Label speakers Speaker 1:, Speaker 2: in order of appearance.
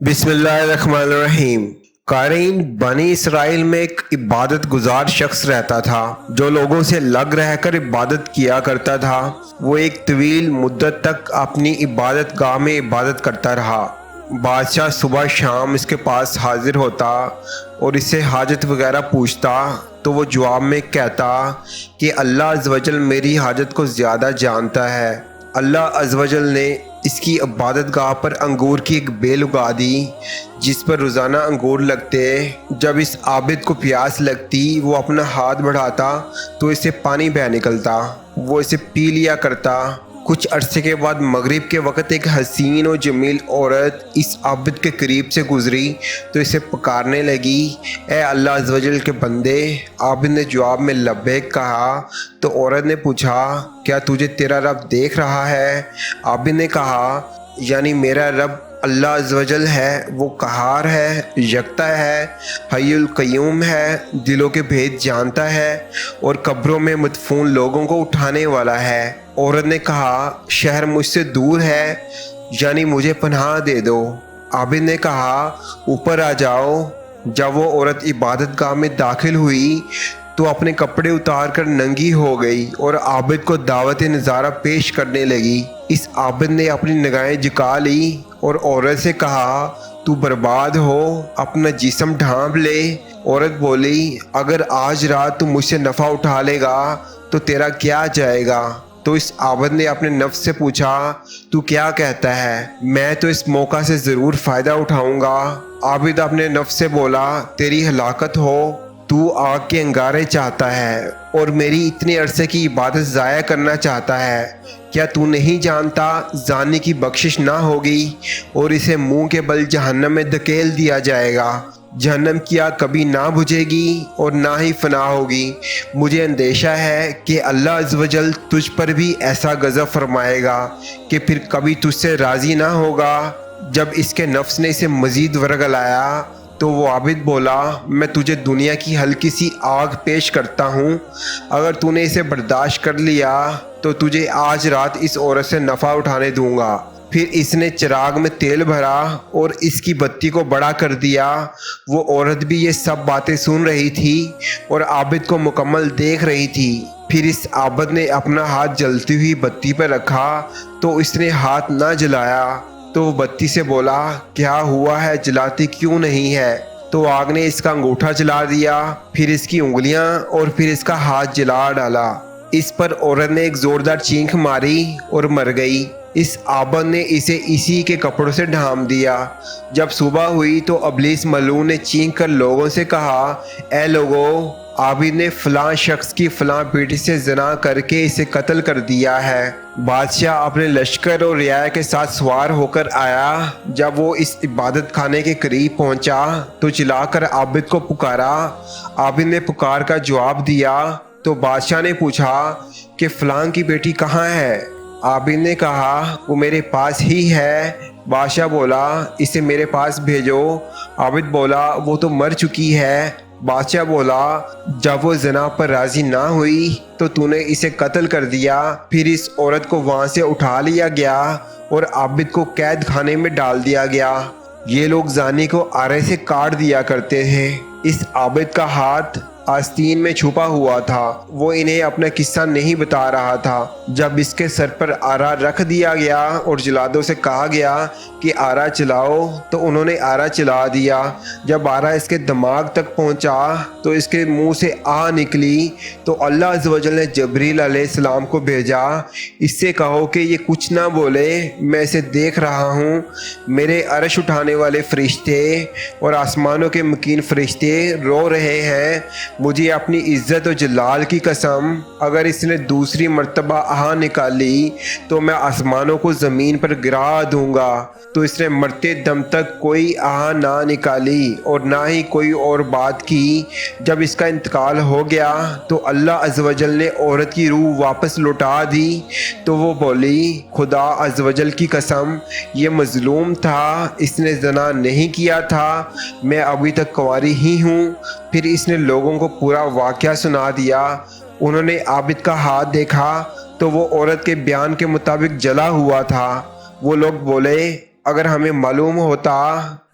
Speaker 1: بسم اللہ الرحمن الرحیم۔ قارئین، بنی اسرائیل میں ایک عبادت گزار شخص رہتا تھا جو لوگوں سے الگ رہ کر عبادت کیا کرتا تھا۔ وہ ایک طویل مدت تک اپنی عبادت گاہ میں عبادت کرتا رہا۔ بادشاہ صبح شام اس کے پاس حاضر ہوتا اور اس سے حاجت وغیرہ پوچھتا تو وہ جواب میں کہتا کہ اللہ عز و جل میری حاجت کو زیادہ جانتا ہے۔ اللہ عز و جل نے اس کی عبادت گاہ پر انگور کی ایک بیل اگا دی جس پر روزانہ انگور لگتے۔ جب اس عابد کو پیاس لگتی وہ اپنا ہاتھ بڑھاتا تو اسے پانی بہہ نکلتا، وہ اسے پی لیا کرتا۔ کچھ عرصے کے بعد مغرب کے وقت ایک حسین و جمیل عورت اس عابد کے قریب سے گزری تو اسے پکارنے لگی، اے اللہ عز و جل کے بندے۔ عابد نے جواب میں لبیک کہا تو عورت نے پوچھا، کیا تجھے تیرا رب دیکھ رہا ہے؟ عابد نے کہا، یعنی میرا رب اللہ عز و جل ہے، وہ قہار ہے، یکتا ہے، حی القیوم ہے، دلوں کے بھید جانتا ہے اور قبروں میں مدفون لوگوں کو اٹھانے والا ہے۔ عورت نے کہا، شہر مجھ سے دور ہے، یعنی مجھے پناہ دے دو۔ عابد نے کہا، اوپر آ جاؤ۔ جب وہ عورت عبادت گاہ میں داخل ہوئی تو اپنے کپڑے اتار کر ننگی ہو گئی اور عابد کو دعوت نظارہ پیش کرنے لگی۔ اس عابد نے اپنی نگاہیں جھکا لی اور عورت سے کہا، تو برباد ہو، اپنا جسم ڈھانپ لے۔ عورت بولی، اگر آج رات تو مجھ سے نفع اٹھا لے گا تو تیرا کیا جائے گا؟ تو اس عابد نے اپنے نفس سے پوچھا، تو کیا کہتا ہے؟ میں تو اس موقع سے ضرور فائدہ اٹھاؤں گا۔ عابد اپنے نفس سے بولا، تیری ہلاکت ہو، تو آگ کے انگارے چاہتا ہے اور میری اتنے عرصے کی عبادت ضائع کرنا چاہتا ہے۔ کیا تو نہیں جانتا زانی کی بخشش نہ ہوگی اور اسے منہ کے بل جہنم میں دھکیل دیا جائے گا؟ جہنم کی آگ کبھی نہ بجھے گی اور نہ ہی فنا ہوگی۔ مجھے اندیشہ ہے کہ اللہ عز و جل تجھ پر بھی ایسا غضب فرمائے گا کہ پھر کبھی تجھ سے راضی نہ ہوگا۔ جب اس کے نفس نے اسے مزید ورگلایا تو وہ عابد بولا، میں تجھے دنیا کی ہلکی سی آگ پیش کرتا ہوں، اگر تو نے اسے برداشت کر لیا تو تجھے آج رات اس عورت سے نفع اٹھانے دوں گا۔ پھر اس نے چراغ میں تیل بھرا اور اس کی بتی کو بڑا کر دیا۔ وہ عورت بھی یہ سب باتیں سن رہی تھی اور عابد کو مکمل دیکھ رہی تھی۔ پھر اس عابد نے اپنا ہاتھ جلتی ہوئی بتی پر رکھا تو اس نے ہاتھ نہ جلایا تو وہ بتی سے بولا، کیا ہوا ہے، جلاتی کیوں نہیں ہے؟ تو آگ نے اس کا انگوٹھا جلا دیا، پھر اس کی انگلیاں اور پھر اس کا ہاتھ جلا ڈالا۔ اس پر عورت نے ایک زوردار چینخ ماری اور مر گئی۔ اس عابد نے اسے اسی کے کپڑوں سے ڈھانپ دیا۔ جب صبح ہوئی تو ابلیس ملعون نے چینخ کر لوگوں سے کہا، اے لوگو، عابد نے فلاں شخص کی فلاں بیٹی سے زنا کر کے اسے قتل کر دیا ہے۔ بادشاہ اپنے لشکر اور رعایا کے ساتھ سوار ہو کر آیا۔ جب وہ اس عبادت خانے کے قریب پہنچا تو چلا کر عابد کو پکارا۔ عابد نے پکار کا جواب دیا تو بادشاہ نے پوچھا کہ فلاں کی بیٹی کہاں ہے؟ عابد نے کہا، وہ میرے پاس ہی ہے۔ بادشاہ بولا، اسے میرے پاس بھیجو۔ عابد بولا، وہ تو مر چکی ہے۔ بادشاہ بولا، جب وہ زنا پر راضی نہ ہوئی تو نے اسے قتل کر دیا۔ پھر اس عورت کو وہاں سے اٹھا لیا گیا اور عابد کو قید خانے میں ڈال دیا گیا۔ یہ لوگ زانی کو آرے سے کاٹ دیا کرتے تھے۔ اس عابد کا ہاتھ آستین میں چھپا ہوا تھا، وہ انہیں اپنا قصہ نہیں بتا رہا تھا۔ جب اس کے سر پر آرا رکھ دیا گیا اور جلادوں سے کہا گیا کہ آرا چلاؤ تو انہوں نے آرا چلا دیا۔ جب آرا اس کے دماغ تک پہنچا تو اس کے منہ سے آہ نکلی تو اللہ عز و جل نے جبریل علیہ السلام کو بھیجا، اس سے کہو کہ یہ کچھ نہ بولے، میں اسے دیکھ رہا ہوں۔ میرے عرش اٹھانے والے فرشتے اور آسمانوں کے مکین فرشتے رو رہے ہیں۔ مجھے اپنی عزت و جلال کی قسم، اگر اس نے دوسری مرتبہ آہ نکالی تو میں آسمانوں کو زمین پر گرا دوں گا۔ تو اس نے مرتے دم تک کوئی آہ نہ نکالی اور نہ ہی کوئی اور بات کی۔ جب اس کا انتقال ہو گیا تو اللہ عز و جل نے عورت کی روح واپس لوٹا دی تو وہ بولی، خدا عز و جل کی قسم، یہ مظلوم تھا، اس نے زنا نہیں کیا تھا، میں ابھی تک کنواری ہی ہوں۔ پھر اس نے لوگوں کو پورا واقعہ سنا دیا۔ انہوں نے عابد کا ہاتھ دیکھا تو وہ عورت کے بیان کے مطابق جلا ہوا تھا۔ وہ لوگ بولے، اگر ہمیں معلوم ہوتا